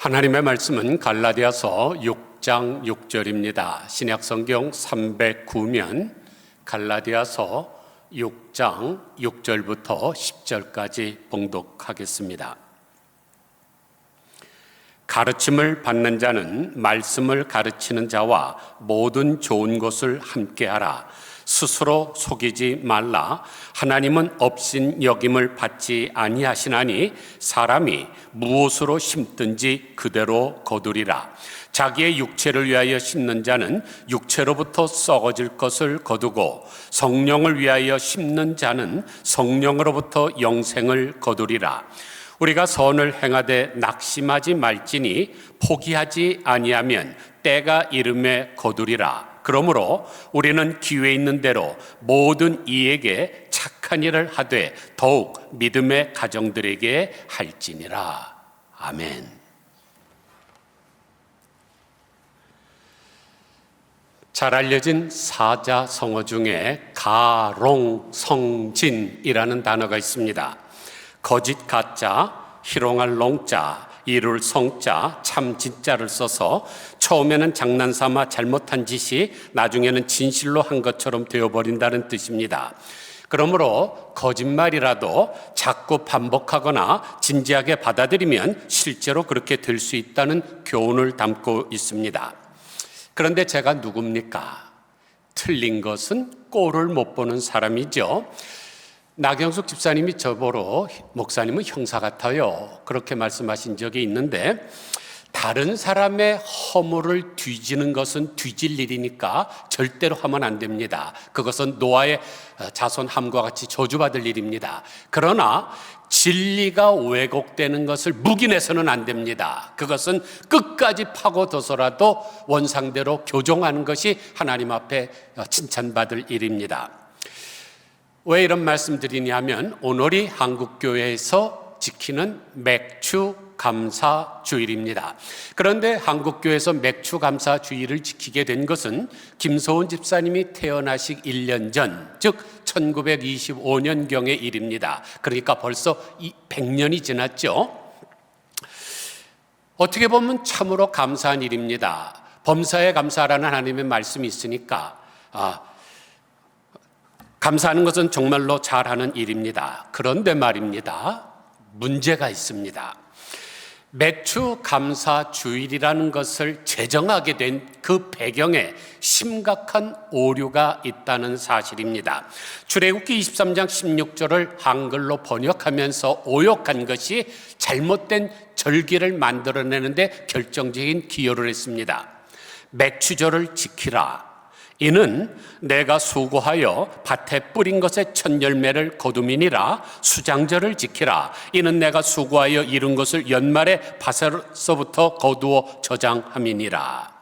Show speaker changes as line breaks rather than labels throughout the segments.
하나님의 말씀은 갈라디아서 6장 6절입니다. 신약성경 309면 갈라디아서 6장 6절부터 10절까지 봉독하겠습니다. 가르침을 받는 자는 말씀을 가르치는 자와 모든 좋은 것을 함께하라. 스스로 속이지 말라. 하나님은 업신여김을 받지 아니하시나니 사람이 무엇으로 심든지 그대로 거두리라. 자기의 육체를 위하여 심는 자는 육체로부터 썩어질 것을 거두고 성령을 위하여 심는 자는 성령으로부터 영생을 거두리라. 우리가 선을 행하되 낙심하지 말지니 포기하지 아니하면 때가 이름에 거두리라. 그러므로 우리는 기회 있는 대로 모든 이에게 착한 일을 하되 더욱 믿음의 가정들에게 할지니라. 아멘. 잘 알려진 사자성어 중에 가롱성진이라는 단어가 있습니다. 거짓 가짜, 희롱할 롱자, 이룰 성자, 참 진짜를 써서 처음에는 장난삼아 잘못한 짓이 나중에는 진실로 한 것처럼 되어버린다는 뜻입니다. 그러므로 거짓말이라도 자꾸 반복하거나 진지하게 받아들이면 실제로 그렇게 될 수 있다는 교훈을 담고 있습니다. 그런데 제가 누굽니까? 틀린 것은 꼴을 못 보는 사람이죠. 나경숙 집사님이 저보러 목사님은 형사 같아요, 그렇게 말씀하신 적이 있는데, 다른 사람의 허물을 뒤지는 것은 뒤질 일이니까 절대로 하면 안 됩니다. 그것은 노아의 자손 함과 같이 저주받을 일입니다. 그러나 진리가 왜곡되는 것을 묵인해서는 안 됩니다. 그것은 끝까지 파고들어서라도 원상대로 교정하는 것이 하나님 앞에 칭찬받을 일입니다. 왜 이런 말씀 드리냐면, 오늘이 한국교회에서 지키는 맥추감사주일입니다. 그런데 한국교회에서 맥추감사주일을 지키게 된 것은 김소은 집사님이 태어나식 1년 전, 즉 1925년경의 일입니다. 그러니까 벌써 100년이 지났죠. 어떻게 보면 참으로 감사한 일입니다. 범사에 감사하라는 하나님의 말씀이 있으니까 감사하는 것은 정말로 잘하는 일입니다. 그런데 말입니다, 문제가 있습니다. 맥추감사주일이라는 것을 제정하게 된 그 배경에 심각한 오류가 있다는 사실입니다. 출애굽기 23장 16절을 한글로 번역하면서 오역한 것이 잘못된 절기를 만들어내는데 결정적인 기여를 했습니다. 맥추절을 지키라. 이는 내가 수고하여 밭에 뿌린 것의 첫 열매를 거두미니라. 수장절을 지키라. 이는 내가 수고하여 이룬 것을 연말에 밭에서부터 거두어 저장함이니라.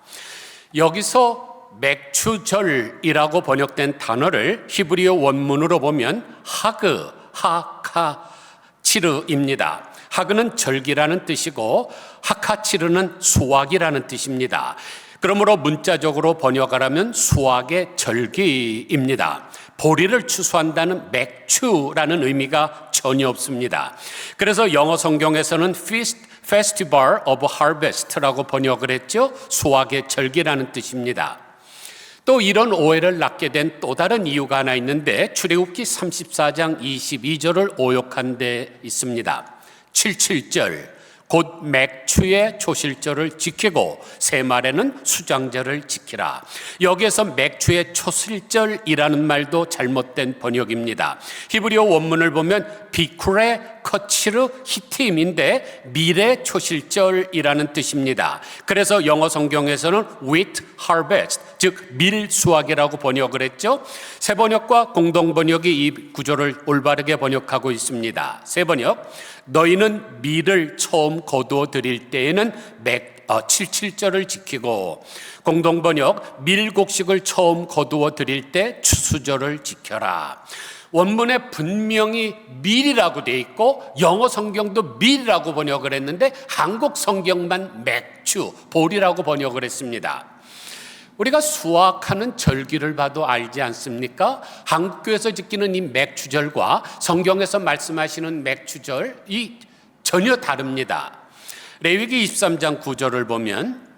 여기서 맥추절이라고 번역된 단어를 히브리어 원문으로 보면 하그, 하카치르입니다. 하그는 절기라는 뜻이고 하카치르는 수확이라는 뜻입니다. 그러므로 문자적으로 번역하라면 수확의 절기입니다. 보리를 추수한다는 맥추라는 의미가 전혀 없습니다. 그래서 영어 성경에서는 Festival of Harvest라고 번역을 했죠. 수확의 절기라는 뜻입니다. 또 이런 오해를 낳게 된 또 다른 이유가 하나 있는데, 출애굽기 34장 22절을 오역한 데 있습니다. 77절 곧 맥추의 초실절을 지키고 새말에는 수장절을 지키라. 여기에서 맥추의 초실절이라는 말도 잘못된 번역입니다. 히브리어 원문을 보면 비쿠레 커치르 히팀인데 밀의 초실절이라는 뜻입니다. 그래서 영어 성경에서는 wheat harvest, 즉 밀수확이라고 번역을 했죠. 새 번역과 공동 번역이 이 구조를 올바르게 번역하고 있습니다. 새 번역, 너희는 밀을 처음 거두어 드릴 때에는 77절을 지키고, 공동 번역, 밀곡식을 처음 거두어 드릴 때 추수절을 지켜라. 원문에 분명히 밀이라고 돼 있고 영어 성경도 밀이라고 번역을 했는데 한국 성경만 맥추, 보리라고 번역을 했습니다. 우리가 수확하는 절기를 봐도 알지 않습니까? 한국교회에서 지키는 이 맥추절과 성경에서 말씀하시는 맥추절이 전혀 다릅니다. 레위기 23장 9절을 보면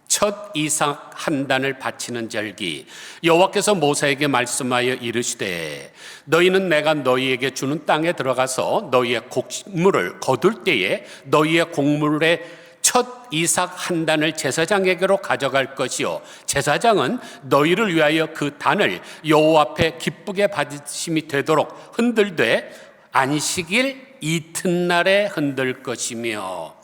첫 이삭 한 단을 바치는 절기, 여호와께서 모세에게 말씀하여 이르시되 너희는 내가 너희에게 주는 땅에 들어가서 너희의 곡물을 거둘 때에 너희의 곡물의 첫 이삭 한 단을 제사장에게로 가져갈 것이요 제사장은 너희를 위하여 그 단을 여호와 앞에 기쁘게 받으심이 되도록 흔들되 안식일 이튿날에 흔들 것이며.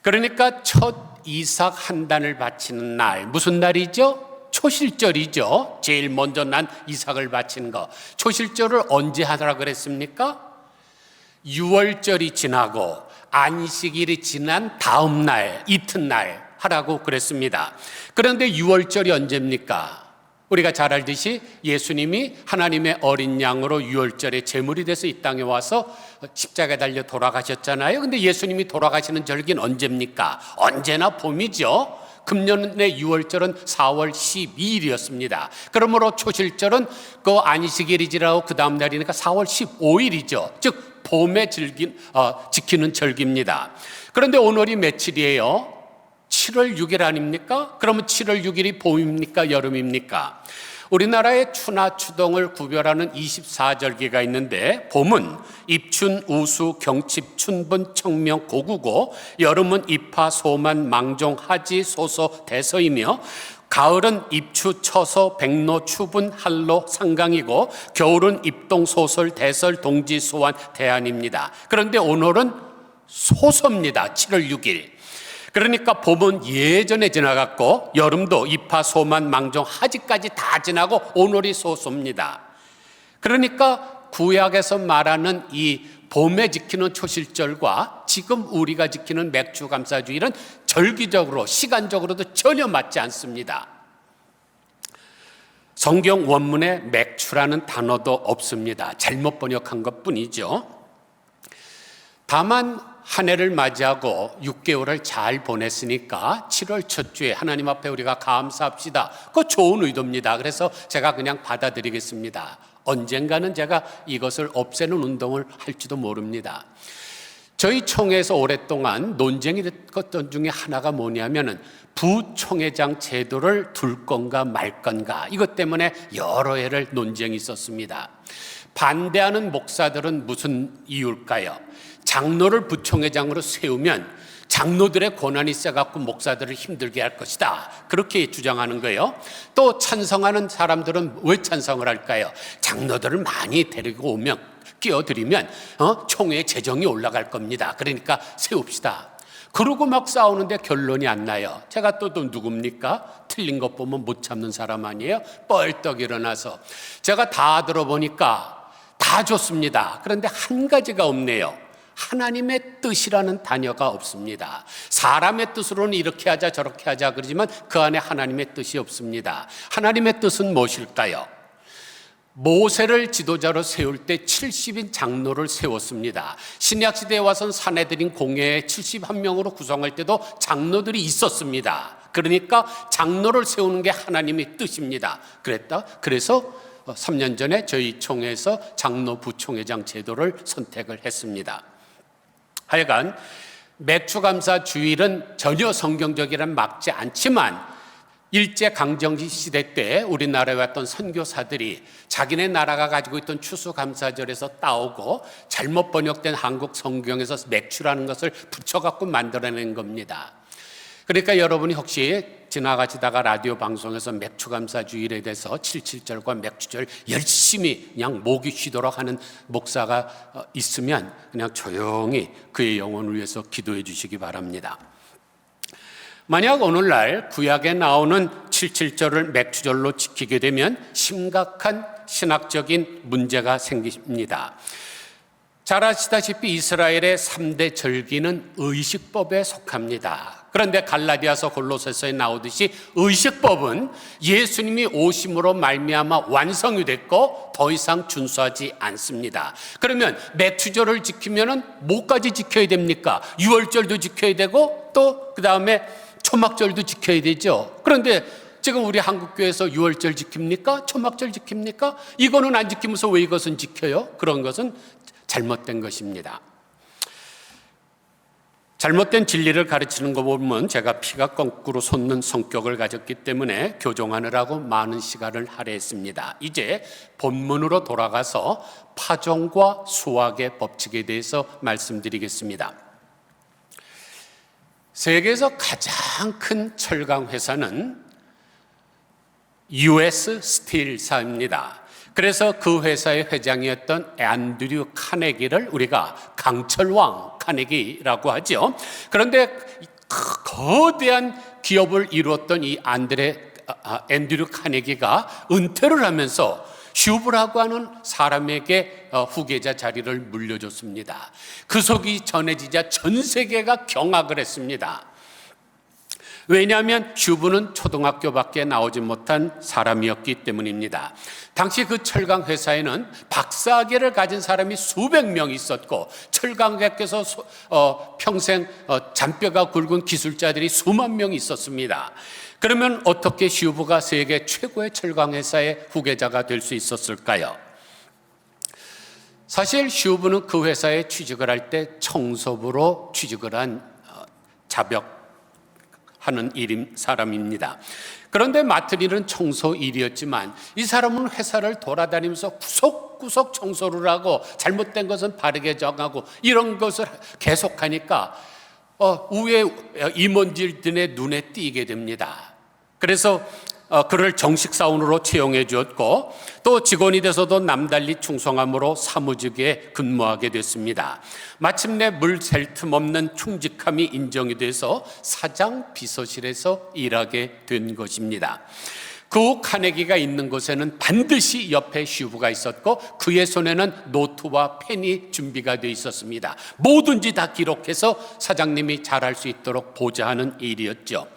그러니까 첫 이삭 한 단을 바치는 날, 무슨 날이죠? 초실절이죠. 제일 먼저 난 이삭을 바치는 거. 초실절을 언제 하라 그랬습니까? 6월절이 지나고 안식일이 지난 다음 날, 이튿날 하라고 그랬습니다. 그런데 6월절이 언제입니까? 우리가 잘 알듯이 예수님이 하나님의 어린 양으로 6월절에 제물이 돼서 이 땅에 와서 십자가에 달려 돌아가셨잖아요. 근데 예수님이 돌아가시는 절기는 언제입니까? 언제나 봄이죠. 금년의 6월절은 4월 12일이었습니다. 그러므로 초실절은 그 안식일이 지나고 그 다음 날이니까 4월 15일이죠. 즉 봄에 지키는 절기입니다. 그런데 오늘이 며칠이에요? 7월 6일 아닙니까? 그러면 7월 6일이 봄입니까? 여름입니까? 우리나라의 추나 추동을 구별하는 24절기가 있는데 봄은 입춘, 우수, 경칩, 춘분, 청명, 고구고, 여름은 입하, 소만, 망종, 하지, 소서, 대서이며 가을은 입추, 처서, 백로, 추분, 한로, 상강이고 겨울은 입동, 소설, 대설, 동지, 소환, 대안입니다. 그런데 오늘은 소서입니다. 7월 6일. 그러니까 봄은 예전에 지나갔고 여름도 입하, 소만, 망종, 하지까지 다 지나고 오늘이 소소입니다. 그러니까 구약에서 말하는 이 봄에 지키는 초실절과 지금 우리가 지키는 맥주감사주일은 절기적으로 시간적으로도 전혀 맞지 않습니다. 성경 원문에 맥주라는 단어도 없습니다. 잘못 번역한 것뿐이죠. 다만 한 해를 맞이하고 6개월을 잘 보냈으니까 7월 첫 주에 하나님 앞에 우리가 감사합시다. 그거 좋은 의도입니다. 그래서 제가 그냥 받아들이겠습니다. 언젠가는 제가 이것을 없애는 운동을 할지도 모릅니다. 저희 총회에서 오랫동안 논쟁이 됐던 중에 하나가 뭐냐면은 부총회장 제도를 둘 건가 말 건가, 이것 때문에 여러 해를 논쟁이 있었습니다. 반대하는 목사들은 무슨 이유일까요? 장로를 부총회장으로 세우면 장로들의 권한이 세갖고 목사들을 힘들게 할 것이다, 그렇게 주장하는 거예요. 또 찬성하는 사람들은 왜 찬성을 할까요? 장로들을 많이 데리고 오면, 끼어들이면 총회의 재정이 올라갈 겁니다. 그러니까 세웁시다. 그러고 막 싸우는데 결론이 안 나요. 제가 또 누굽니까? 틀린 것 보면 못 참는 사람 아니에요? 뻘떡 일어나서 제가 다 들어보니까 다 좋습니다. 그런데 한 가지가 없네요. 하나님의 뜻이라는 단어가 없습니다. 사람의 뜻으로는 이렇게 하자 저렇게 하자 그러지만 그 안에 하나님의 뜻이 없습니다. 하나님의 뜻은 무엇일까요? 모세를 지도자로 세울 때 70인 장로를 세웠습니다. 신약시대에 와서는 사내들인 공회에 71명으로 구성할 때도 장로들이 있었습니다. 그러니까 장로를 세우는 게 하나님의 뜻입니다. 그래서 3년 전에 저희 총회에서 장로 부총회장 제도를 선택을 했습니다. 하여간 맥주감사 주일은 전혀 성경적이란 맞지 않지만 일제강점기 시대 때 우리나라에 왔던 선교사들이 자기네 나라가 가지고 있던 추수감사절에서 따오고 잘못 번역된 한국 성경에서 맥주라는 것을 붙여갖고 만들어낸 겁니다. 그러니까 여러분이 혹시 지나가시다가 라디오 방송에서 맥주감사주일에 대해서 77절과 맥주절 열심히 그냥 목이 쉬도록 하는 목사가 있으면 그냥 조용히 그의 영혼을 위해서 기도해 주시기 바랍니다. 만약 오늘날 구약에 나오는 77절을 맥주절로 지키게 되면 심각한 신학적인 문제가 생깁니다. 잘 아시다시피 이스라엘의 3대 절기는 의식법에 속합니다. 그런데 갈라디아서 골로새서에 나오듯이 의식법은 예수님이 오심으로 말미암아 완성이 됐고 더 이상 준수하지 않습니다. 그러면 맥주절을 지키면은 뭐까지 지켜야 됩니까? 유월절도 지켜야 되고 또 그 다음에 초막절도 지켜야 되죠. 그런데 지금 우리 한국교회에서 유월절 지킵니까? 초막절 지킵니까? 이거는 안 지키면서 왜 이것은 지켜요? 그런 것은 잘못된 것입니다. 잘못된 진리를 가르치는 거 보면 제가 피가 거꾸로 솟는 성격을 가졌기 때문에 교정하느라고 많은 시간을 할애했습니다. 이제 본문으로 돌아가서 파종과 수확의 법칙에 대해서 말씀드리겠습니다. 세계에서 가장 큰 철강 회사는 US 스틸사입니다. 그래서 그 회사의 회장이었던 앤드류 카네기를 우리가 강철왕 카네기라고 하죠. 그런데 거대한 기업을 이루었던 이 앤드류 카네기가 은퇴를 하면서 슈브라고 하는 사람에게 후계자 자리를 물려줬습니다. 그 속이 전해지자 전 세계가 경악을 했습니다. 왜냐하면 슈브는 초등학교밖에 나오지 못한 사람이었기 때문입니다. 당시 그 철강 회사에는 박사학위를 가진 사람이 수백 명 있었고 철강계께서 평생 잔뼈가 굵은 기술자들이 수만 명 있었습니다. 그러면 어떻게 슈브가 세계 최고의 철강 회사의 후계자가 될 수 있었을까요? 사실 슈브는 그 회사에 취직을 할 때 청소부로 취직을 한 자벽 하는 사람입니다. 그런데 맡은 일은 청소 일이었지만 이 사람은 회사를 돌아다니면서 구석구석 청소를 하고 잘못된 것은 바르게 정하고 이런 것을 계속하니까 위에 임원들의 눈에 띄게 됩니다. 그래서 그를 정식 사원으로 채용해 주었고 또 직원이 돼서도 남달리 충성함으로 사무직에 근무하게 됐습니다. 마침내 물 셀 틈 없는 충직함이 인정이 돼서 사장 비서실에서 일하게 된 것입니다. 그 카네기가 있는 곳에는 반드시 옆에 슈브가 있었고 그의 손에는 노트와 펜이 준비가 되어 있었습니다. 뭐든지 다 기록해서 사장님이 잘할 수 있도록 보좌하는 일이었죠.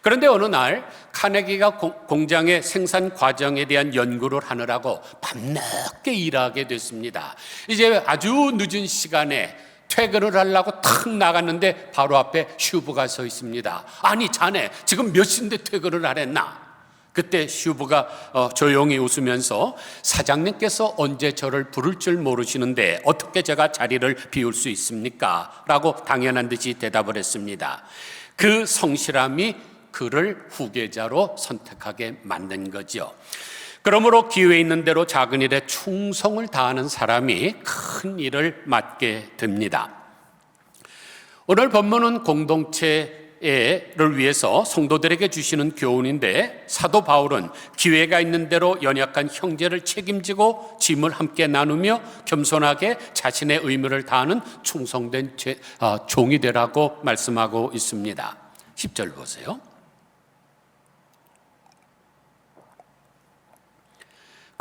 그런데 어느 날 카네기가 공장의 생산 과정에 대한 연구를 하느라고 밤늦게 일하게 됐습니다. 이제 아주 늦은 시간에 퇴근을 하려고 탁 나갔는데 바로 앞에 슈브가 서 있습니다. 아니 자네 지금 몇 시인데 퇴근을 하랬나? 그때 슈브가 조용히 웃으면서 사장님께서 언제 저를 부를 줄 모르시는데 어떻게 제가 자리를 비울 수 있습니까? 라고 당연한 듯이 대답을 했습니다. 그 성실함이 그를 후계자로 선택하게 만든 거죠. 그러므로 기회 있는 대로 작은 일에 충성을 다하는 사람이 큰 일을 맡게 됩니다. 오늘 본문은 공동체를 위해서 성도들에게 주시는 교훈인데 사도 바울은 기회가 있는 대로 연약한 형제를 책임지고 짐을 함께 나누며 겸손하게 자신의 의무를 다하는 충성된 종이 되라고 말씀하고 있습니다. 10절 보세요.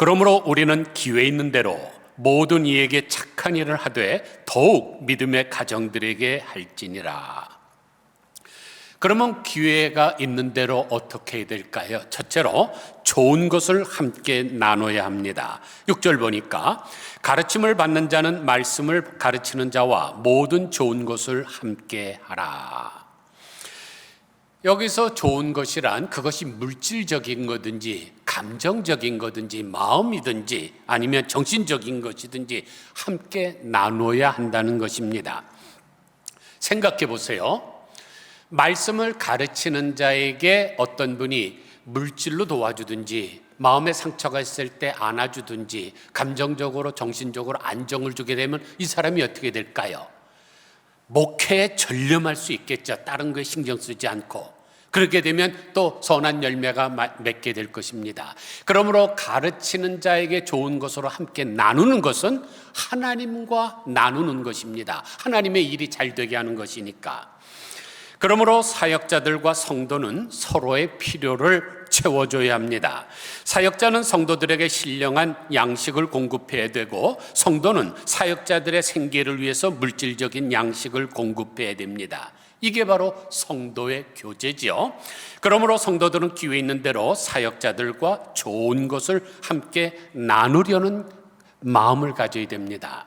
그러므로 우리는 기회 있는 대로 모든 이에게 착한 일을 하되 더욱 믿음의 가정들에게 할지니라. 그러면 기회가 있는 대로 어떻게 해야 될까요? 첫째로 좋은 것을 함께 나눠야 합니다. 6절 보니까 가르침을 받는 자는 말씀을 가르치는 자와 모든 좋은 것을 함께 하라. 여기서 좋은 것이란 그것이 물질적인 거든지 감정적인 거든지 마음이든지 아니면 정신적인 것이든지 함께 나눠야 한다는 것입니다. 생각해 보세요. 말씀을 가르치는 자에게 어떤 분이 물질로 도와주든지 마음에 상처가 있을 때 안아주든지 감정적으로 정신적으로 안정을 주게 되면 이 사람이 어떻게 될까요? 목회에 전념할 수 있겠죠. 다른 거에 신경 쓰지 않고. 그렇게 되면 또 선한 열매가 맺게 될 것입니다. 그러므로 가르치는 자에게 좋은 것으로 함께 나누는 것은 하나님과 나누는 것입니다. 하나님의 일이 잘 되게 하는 것이니까. 그러므로 사역자들과 성도는 서로의 필요를 채워줘야 합니다. 사역자는 성도들에게 신령한 양식을 공급해야 되고 성도는 사역자들의 생계를 위해서 물질적인 양식을 공급해야 됩니다. 이게 바로 성도의 교제지요. 그러므로 성도들은 기회 있는 대로 사역자들과 좋은 것을 함께 나누려는 마음을 가져야 됩니다.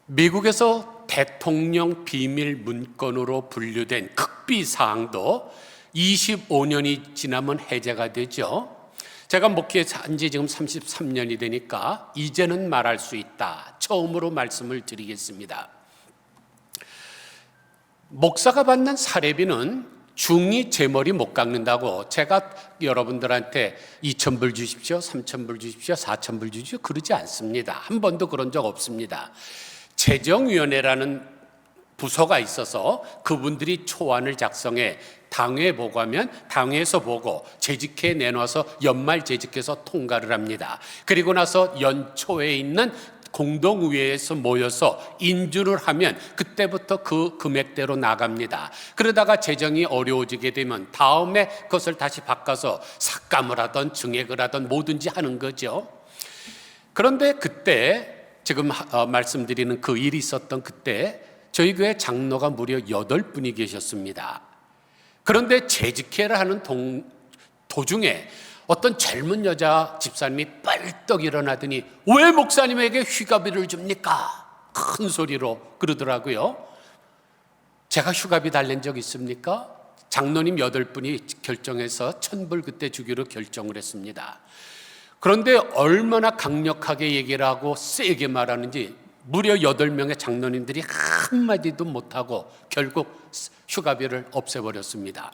미국에서 대통령 비밀 문건으로 분류된 극비 사항도 25년이 지나면 해제가 되죠. 제가 목회한 지 지금 33년이 되니까 이제는 말할 수 있다. 처음으로 말씀을 드리겠습니다. 목사가 받는 사례비는 중이 제 머리 못 깎는다고 제가 여러분들한테 2,000불 주십시오, 3,000불 주십시오, 4,000불 주십시오 그러지 않습니다. 한 번도 그런 적 없습니다. 재정위원회라는 부서가 있어서 그분들이 초안을 작성해 당회에 보고하면 당회에서 보고 재직회 내놔서 연말 재직해서 통과를 합니다. 그리고 나서 연초에 있는 공동의회에서 모여서 인준을 하면 그때부터 그 금액대로 나갑니다. 그러다가 재정이 어려워지게 되면 다음에 그것을 다시 바꿔서 삭감을 하든 증액을 하든 뭐든지 하는 거죠. 그런데 그때 지금 말씀드리는 그 일이 있었던 그때 저희 교회 장로가 무려 8분이 계셨습니다. 그런데 재직회를 하는 도중에 어떤 젊은 여자 집사님이 뻘떡 일어나더니 왜 목사님에게 휴가비를 줍니까? 큰 소리로 그러더라고요. 제가 휴가비 달랜 적 있습니까? 장로님 8분이 결정해서 1,000불 그때 주기로 결정을 했습니다. 그런데 얼마나 강력하게 얘기를 하고 세게 말하는지 무려 8명의 장로님들이 한마디도 못하고 결국 휴가비를 없애버렸습니다.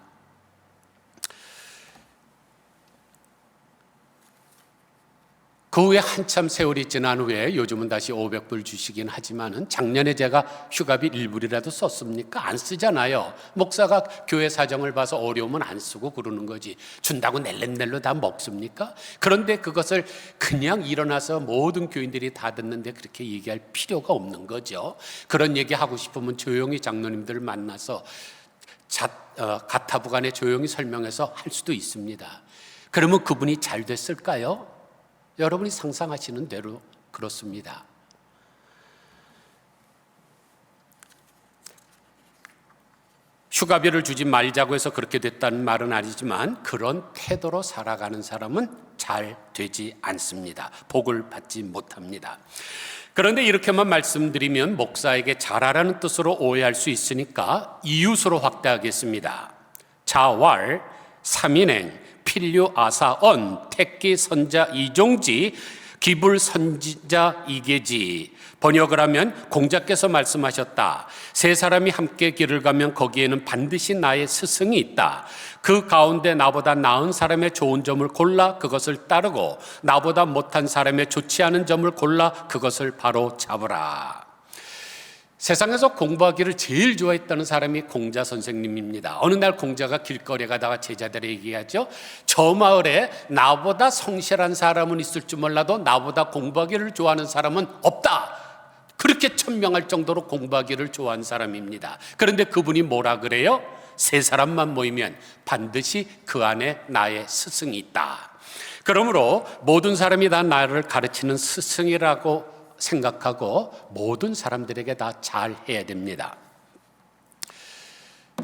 그 후에 한참 세월이 지난 후에 요즘은 다시 500불 주시긴 하지만은 작년에 제가 휴가비 1불이라도 썼습니까? 안 쓰잖아요. 목사가 교회 사정을 봐서 어려우면 안 쓰고 그러는 거지. 준다고 낼름낼로 다 먹습니까? 그런데 그것을 그냥 일어나서 모든 교인들이 다 듣는데 그렇게 얘기할 필요가 없는 거죠. 그런 얘기 하고 싶으면 조용히 장로님들을 만나서 가타부간에 조용히 설명해서 할 수도 있습니다. 그러면 그분이 잘 됐을까요? 여러분이 상상하시는 대로 그렇습니다. 휴가비를 주지 말자고 해서 그렇게 됐다는 말은 아니지만 그런 태도로 살아가는 사람은 잘 되지 않습니다. 복을 받지 못합니다. 그런데 이렇게만 말씀드리면 목사에게 잘하라는 뜻으로 오해할 수 있으니까 이웃으로 확대하겠습니다. 자왈, 삼인행, 필류 아사언, 택기 선자 이종지, 기불 선지자 이계지. 번역을 하면 공자께서 말씀하셨다. 세 사람이 함께 길을 가면 거기에는 반드시 나의 스승이 있다. 그 가운데 나보다 나은 사람의 좋은 점을 골라 그것을 따르고 나보다 못한 사람의 좋지 않은 점을 골라 그것을 바로 잡으라. 세상에서 공부하기를 제일 좋아했다는 사람이 공자 선생님입니다. 어느 날 공자가 길거리에 가다가 제자들에게 얘기하죠. 저 마을에 나보다 성실한 사람은 있을 줄 몰라도 나보다 공부하기를 좋아하는 사람은 없다. 그렇게 천명할 정도로 공부하기를 좋아하는 사람입니다. 그런데 그분이 뭐라 그래요? 세 사람만 모이면 반드시 그 안에 나의 스승이 있다. 그러므로 모든 사람이 다 나를 가르치는 스승이라고 생각하고 모든 사람들에게 다 잘해야 됩니다.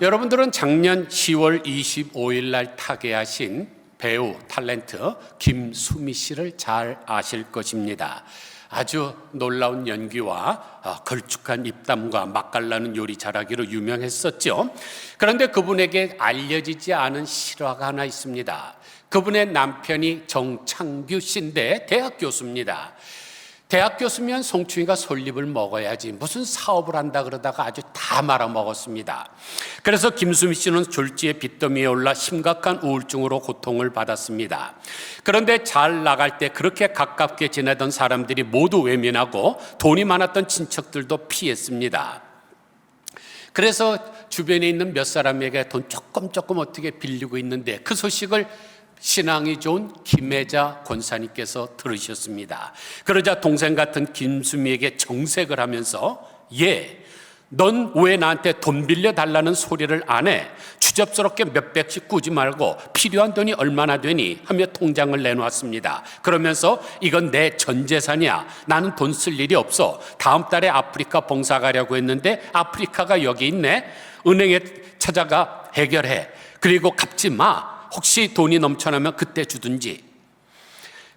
여러분들은 작년 10월 25일 날 타계하신 배우 탤런트 김수미 씨를 잘 아실 것입니다. 아주 놀라운 연기와 걸쭉한 입담과 맛깔나는 요리 잘하기로 유명했었죠. 그런데 그분에게 알려지지 않은 실화가 하나 있습니다. 그분의 남편이 정창규 씨인데 대학 교수입니다. 대학 교수면 송충이가 솔잎을 먹어야지 무슨 사업을 한다 그러다가 아주 다 말아먹었습니다. 그래서 김수미 씨는 졸지에 빚더미에 올라 심각한 우울증으로 고통을 받았습니다. 그런데 잘 나갈 때 그렇게 가깝게 지내던 사람들이 모두 외면하고 돈이 많았던 친척들도 피했습니다. 그래서 주변에 있는 몇 사람에게 돈 조금 어떻게 빌리고 있는데 그 소식을 신앙이 좋은 김혜자 권사님께서 들으셨습니다. 그러자 동생 같은 김수미에게 정색을 하면서 넌 왜 나한테 돈 빌려달라는 소리를 안 해? 추접스럽게 몇백씩 꾸지 말고 필요한 돈이 얼마나 되니? 하며 통장을 내놓았습니다. 그러면서 이건 내 전 재산이야. 나는 돈 쓸 일이 없어. 다음 달에 아프리카 봉사 가려고 했는데 아프리카가 여기 있네. 은행에 찾아가 해결해. 그리고 갚지 마. 혹시 돈이 넘쳐나면 그때 주든지.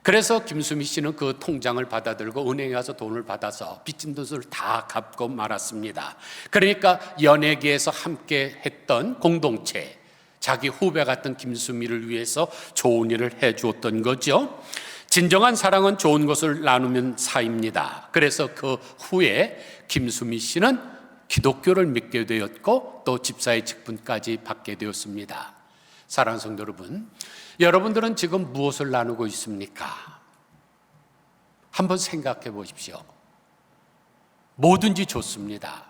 그래서 김수미 씨는 그 통장을 받아들고 은행에 가서 돈을 받아서 빚진 돈을 다 갚고 말았습니다. 그러니까 연예계에서 함께 했던 공동체, 자기 후배 같은 김수미를 위해서 좋은 일을 해주었던 거죠. 진정한 사랑은 좋은 것을 나누면 사이입니다. 그래서 그 후에 김수미 씨는 기독교를 믿게 되었고 또 집사의 직분까지 받게 되었습니다. 사랑하는 성도 여러분, 여러분들은 지금 무엇을 나누고 있습니까? 한번 생각해 보십시오. 뭐든지 좋습니다.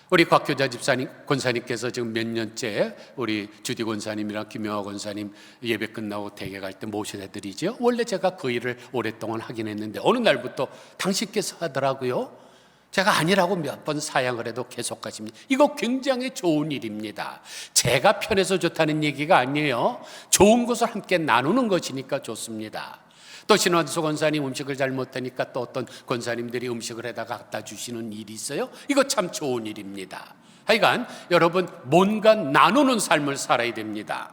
우리 곽교자 집사님, 권사님께서 지금 몇 년째 우리 주디 권사님이랑 김영하 권사님 예배 끝나고 댁에 갈 때 모셔드리죠. 원래 제가 그 일을 오랫동안 하긴 했는데 어느 날부터 당신께서 하더라고요. 제가 아니라고 몇 번 사양을 해도 계속 하십니다. 이거 굉장히 좋은 일입니다. 제가 편해서 좋다는 얘기가 아니에요. 좋은 것을 함께 나누는 것이니까 좋습니다. 또 신원수 권사님 음식을 잘 못하니까 또 어떤 권사님들이 음식을 해다가 갖다 주시는 일이 있어요. 이거 참 좋은 일입니다. 하여간 여러분, 뭔가 나누는 삶을 살아야 됩니다.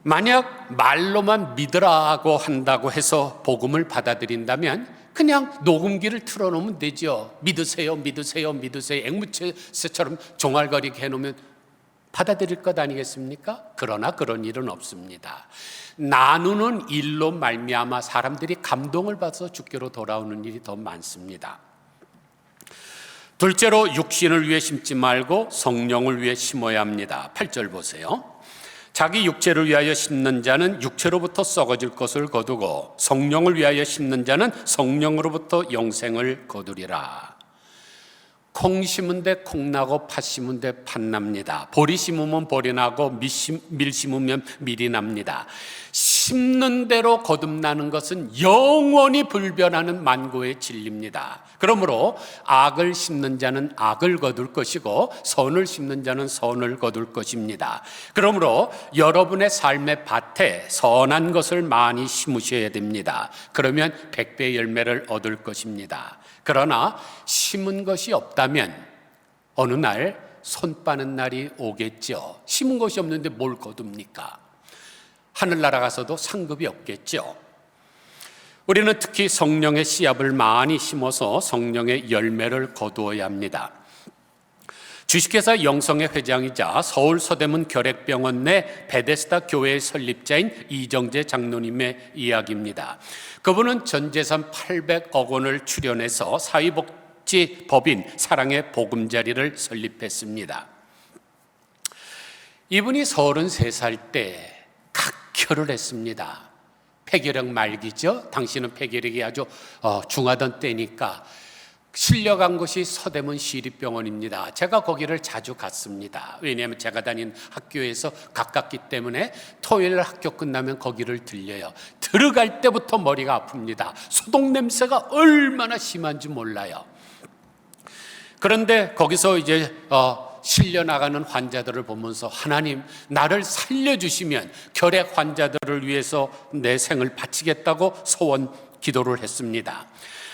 만약 말로만 믿으라고 한다고 해서 복음을 받아들인다면 그냥 녹음기를 틀어놓으면 되죠. 믿으세요, 믿으세요, 믿으세요. 앵무새처럼 종알거리게 해놓으면 받아들일 것 아니겠습니까? 그러나 그런 일은 없습니다. 나누는 일로 말미암아 사람들이 감동을 받아서 주께로 돌아오는 일이 더 많습니다. 둘째로, 육신을 위해 심지 말고 성령을 위해 심어야 합니다. 8절 보세요. 자기 육체를 위하여 심는 자는 육체로부터 썩어질 것을 거두고 성령을 위하여 심는 자는 성령으로부터 영생을 거두리라. 콩 심은 데 콩 나고 팥 심은 데 팥 납니다. 보리 심으면 보리 나고 밀 심으면 밀이 납니다. 심는 대로 거듭나는 것은 영원히 불변하는 만고의 진리입니다. 그러므로 악을 심는 자는 악을 거둘 것이고 선을 심는 자는 선을 거둘 것입니다. 그러므로 여러분의 삶의 밭에 선한 것을 많이 심으셔야 됩니다. 그러면 100배 열매를 얻을 것입니다. 그러나 심은 것이 없다면 어느 날 손 빠는 날이 오겠죠. 심은 것이 없는데 뭘 거둡니까? 하늘나라 가서도 상급이 없겠죠. 우리는 특히 성령의 씨앗을 많이 심어서 성령의 열매를 거두어야 합니다. 주식회사 영성의 회장이자 서울 서대문 결핵병원 내 베데스다 교회의 설립자인 이정재 장로님의 이야기입니다. 그분은 전 재산 800억 원을 출연해서 사회복지법인 사랑의 보금자리를 설립했습니다. 이분이 33살 때 각혈을 했습니다. 폐결핵 말기죠. 당시는 폐결핵이 아주 중하던 때니까 실려간 곳이 서대문 시립병원입니다. 제가 거기를 자주 갔습니다. 왜냐하면 제가 다닌 학교에서 가깝기 때문에 토요일 학교 끝나면 거기를 들려요. 들어갈 때부터 머리가 아픕니다. 소독 냄새가 얼마나 심한지 몰라요. 그런데 거기서 이제 실려나가는 환자들을 보면서 하나님, 나를 살려주시면 결핵 환자들을 위해서 내 생을 바치겠다고 소원 기도를 했습니다.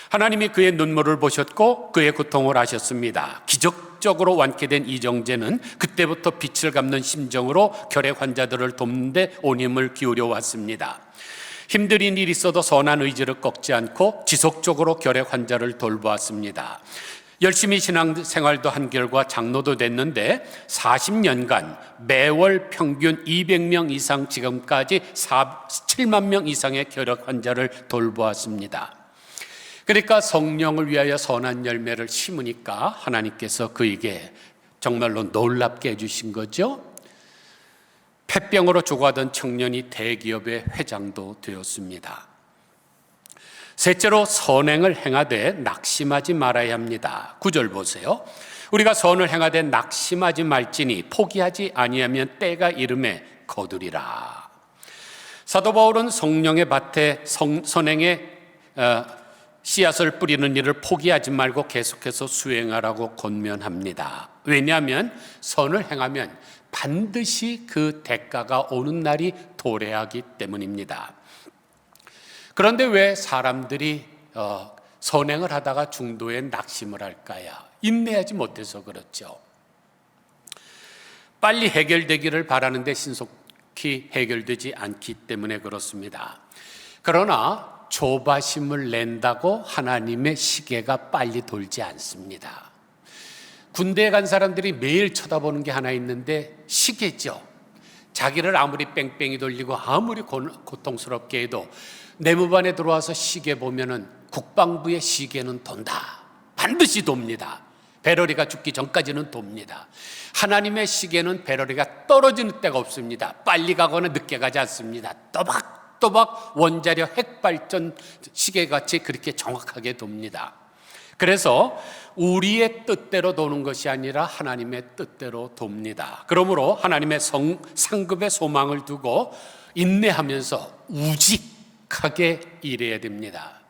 하나님이 그의 눈물을 보셨고 그의 고통을 아셨습니다. 기적적으로 완쾌된 이정재는 그때부터 빛을 갚는 심정으로 결핵 환자들을 돕는 데 온 힘을 기울여 왔습니다. 힘든 일이 있어도 선한 의지를 꺾지 않고 지속적으로 결핵 환자를 돌보았습니다. 열심히 신앙생활도 한 결과 장로도 됐는데 40년간 매월 평균 200명 이상, 지금까지 7만 명 이상의 결핵 환자를 돌보았습니다. 그러니까 성령을 위하여 선한 열매를 심으니까 하나님께서 그에게 정말로 놀랍게 해주신 거죠. 폐병으로 죽어가던 청년이 대기업의 회장도 되었습니다. 셋째로, 선행을 행하되 낙심하지 말아야 합니다. 9절 보세요. 우리가 선을 행하되 낙심하지 말지니 포기하지 아니하면 때가 이름에 거두리라. 사도 바울은 성령의 밭에 선행의 씨앗을 뿌리는 일을 포기하지 말고 계속해서 수행하라고 권면합니다. 왜냐하면 선을 행하면 반드시 그 대가가 오는 날이 도래하기 때문입니다. 그런데 왜 사람들이 선행을 하다가 중도에 낙심을 할까요? 인내하지 못해서 그렇죠. 빨리 해결되기를 바라는데 신속히 해결되지 않기 때문에 그렇습니다. 그러나 조바심을 낸다고 하나님의 시계가 빨리 돌지 않습니다. 군대에 간 사람들이 매일 쳐다보는 게 하나 있는데 시계죠. 자기를 아무리 뺑뺑이 돌리고 아무리 고통스럽게 해도 내무반에 들어와서 시계 보면은 국방부의 시계는 돈다, 반드시 돕니다. 배럴이가 죽기 전까지는 돕니다. 하나님의 시계는 배럴이가 떨어지는 때가 없습니다. 빨리 가거나 늦게 가지 않습니다. 또박또박 원자력 핵발전 시계같이 그렇게 정확하게 돕니다. 그래서 우리의 뜻대로 도는 것이 아니라 하나님의 뜻대로 돕니다. 그러므로 하나님의 상급의 소망을 두고 인내하면서 우직하게 일해야 됩니다.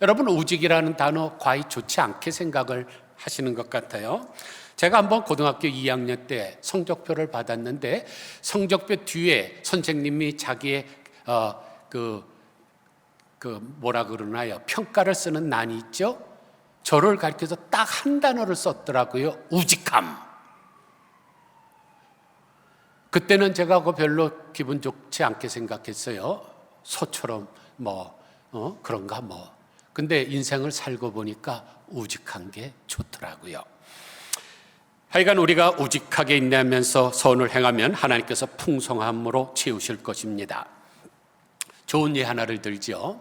여러분, 우직이라는 단어 과히 좋지 않게 생각을 하시는 것 같아요. 제가 한번 고등학교 2학년 때 성적표를 받았는데 성적표 뒤에 선생님이 자기의 뭐라 그러나요? 평가를 쓰는 난이 있죠? 저를 가리켜서 딱 한 단어를 썼더라고요. 우직함. 그때는 제가 그거 별로 기분 좋지 않게 생각했어요. 소처럼 그런가 뭐. 근데 인생을 살고 보니까 우직한 게 좋더라고요. 하여간 우리가 우직하게 인내하면서 선을 행하면 하나님께서 풍성함으로 채우실 것입니다. 좋은 예 하나를 들죠.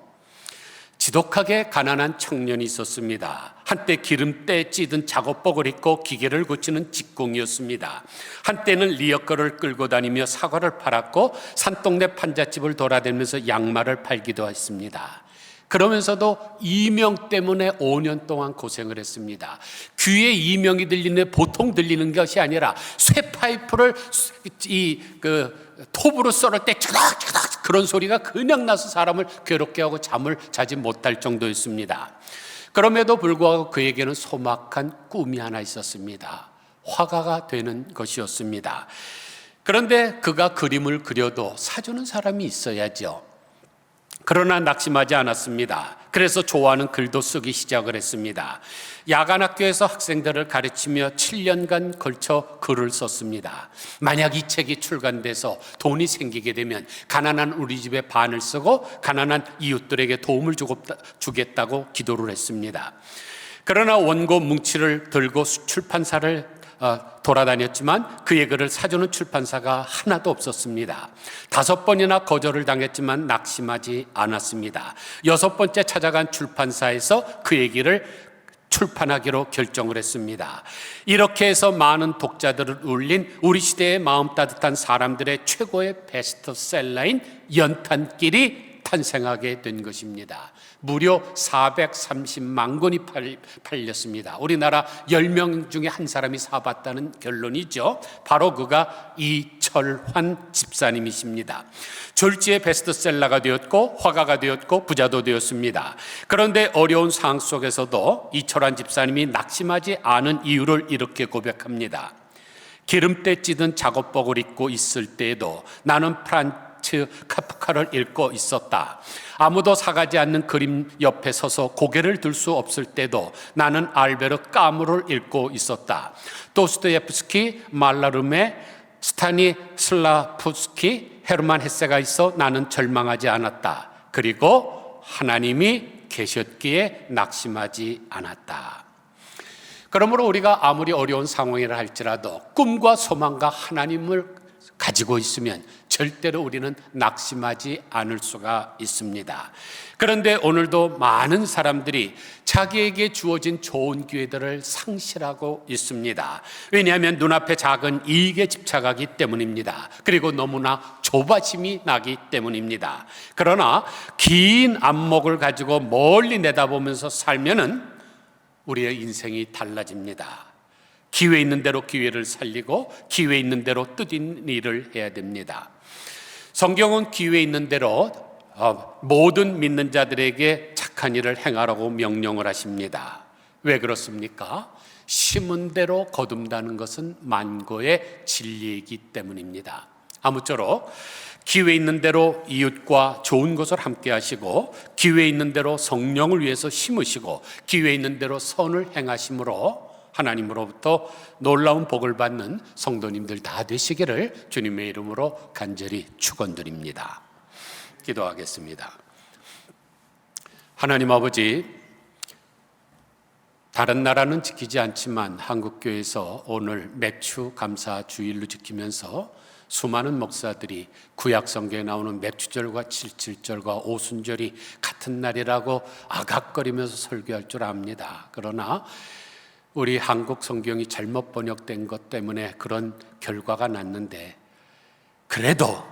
지독하게 가난한 청년이 있었습니다. 한때 기름때 찌든 작업복을 입고 기계를 고치는 직공이었습니다. 한때는 리어커를 끌고 다니며 사과를 팔았고 산동네 판잣집을 돌아다니면서 양말을 팔기도 했습니다. 그러면서도 이명 때문에 5년 동안 고생을 했습니다. 귀에 이명이 들리는 보통 들리는 것이 아니라 쇠파이프를 톱으로 썰을 때 쭈닥쭈닥 그런 소리가 그냥 나서 사람을 괴롭게 하고 잠을 자지 못할 정도였습니다. 그럼에도 불구하고 그에게는 소박한 꿈이 하나 있었습니다. 화가가 되는 것이었습니다. 그런데 그가 그림을 그려도 사주는 사람이 있어야죠. 그러나 낙심하지 않았습니다. 그래서 좋아하는 글도 쓰기 시작을 했습니다. 야간학교에서 학생들을 가르치며 7년간 걸쳐 글을 썼습니다. 만약 이 책이 출간돼서 돈이 생기게 되면 가난한 우리 집의 반을 쓰고 가난한 이웃들에게 도움을 주겠다고 기도를 했습니다. 그러나 원고 뭉치를 들고 출판사를 돌아다녔지만 그의 글을 사주는 출판사가 하나도 없었습니다. 5번이나 거절을 당했지만 낙심하지 않았습니다. 6번째 찾아간 출판사에서 그의 글을 출판하기로 결정을 했습니다. 이렇게 해서 많은 독자들을 울린 우리 시대의 마음 따뜻한 사람들의 최고의 베스트셀러인 연탄길이 탄생하게 된 것입니다. 무려 430만 권이 팔렸습니다. 우리나라 10명 중에 한 사람이 사봤다는 결론이죠. 바로 그가 이철환 집사님이십니다. 졸지에 베스트셀러가 되었고 화가가 되었고 부자도 되었습니다. 그런데 어려운 상황 속에서도 이철환 집사님이 낙심하지 않은 이유를 이렇게 고백합니다. 기름때 찌든 작업복을 입고 있을 때에도 나는 프란츠 카프카를 읽고 있었다. 아무도 사가지 않는 그림 옆에 서서 고개를 들 수 없을 때도 나는 알베르 까무를 읽고 있었다. 도스토옙스키, 말라름에, 스타니슬라프스키, 헤르만 헤세가 있어 나는 절망하지 않았다. 그리고 하나님이 계셨기에 낙심하지 않았다. 그러므로 우리가 아무리 어려운 상황이라 할지라도 꿈과 소망과 하나님을 가지고 있으면 절대로 우리는 낙심하지 않을 수가 있습니다. 그런데 오늘도 많은 사람들이 자기에게 주어진 좋은 기회들을 상실하고 있습니다. 왜냐하면 눈앞에 작은 이익에 집착하기 때문입니다. 그리고 너무나 조바심이 나기 때문입니다. 그러나 긴 안목을 가지고 멀리 내다보면서 살면은 우리의 인생이 달라집니다. 기회 있는 대로 기회를 살리고 기회 있는 대로 뜻 있는 일을 해야 됩니다. 성경은 기회 있는 대로 모든 믿는 자들에게 착한 일을 행하라고 명령을 하십니다. 왜 그렇습니까? 심은 대로 거둔다는 것은 만고의 진리이기 때문입니다. 아무쪼록 기회 있는 대로 이웃과 좋은 것을 함께 하시고 기회 있는 대로 성령을 위해서 심으시고 기회 있는 대로 선을 행하심으로 하나님으로부터 놀라운 복을 받는 성도님들 다 되시기를 주님의 이름으로 간절히 축원드립니다. 기도하겠습니다. 하나님 아버지, 다른 나라는 지키지 않지만 한국교회에서 오늘 맥주 감사 주일로 지키면서 수많은 목사들이 구약 성경에 나오는 맥주절과 칠칠절과 오순절이 같은 날이라고 아각거리면서 설교할 줄 압니다. 그러나 우리 한국 성경이 잘못 번역된 것 때문에 그런 결과가 났는데, 그래도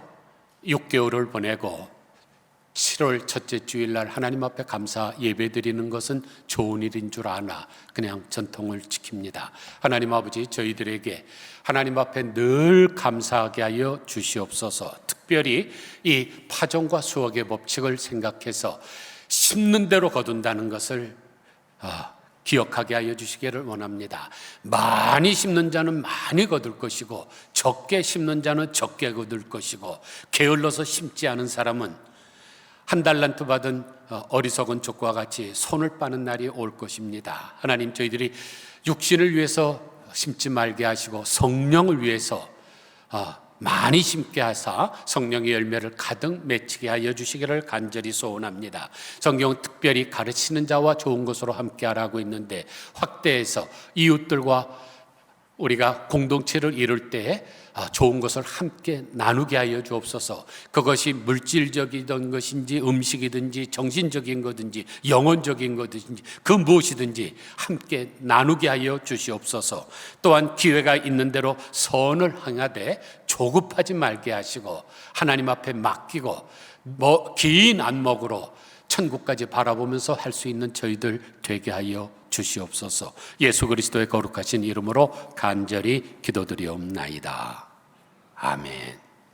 6개월을 보내고 7월 첫째 주일날 하나님 앞에 감사 예배 드리는 것은 좋은 일인 줄 아나 그냥 전통을 지킵니다. 하나님 아버지, 저희들에게 하나님 앞에 늘 감사하게 하여 주시옵소서. 특별히 이 파종과 수확의 법칙을 생각해서 심는 대로 거둔다는 것을 기억하게 하여 주시기를 원합니다. 많이 심는 자는 많이 거둘 것이고 적게 심는 자는 적게 거둘 것이고, 게을러서 심지 않은 사람은 한 달란트 받은 어리석은 족과 같이 손을 빠는 날이 올 것입니다. 하나님, 저희들이 육신을 위해서 심지 말게 하시고 성령을 위해서 많이 심게 하사 성령의 열매를 가득 맺히게 하여 주시기를 간절히 소원합니다. 성경은 특별히 가르치는 자와 좋은 것으로 함께 하라고 있는데, 확대해서 이웃들과 우리가 공동체를 이룰 때 좋은 것을 함께 나누게 하여 주옵소서. 그것이 물질적이던 것인지 음식이든지 정신적인 거든지 영혼적인 거든지 그 무엇이든지 함께 나누게 하여 주시옵소서. 또한 기회가 있는 대로 선을 행하되 조급하지 말게 하시고 하나님 앞에 맡기고 긴 안목으로 천국까지 바라보면서 할 수 있는 저희들 되게 하여 주시옵소서. 예수 그리스도의 거룩하신 이름으로 간절히 기도드리옵나이다. 아멘.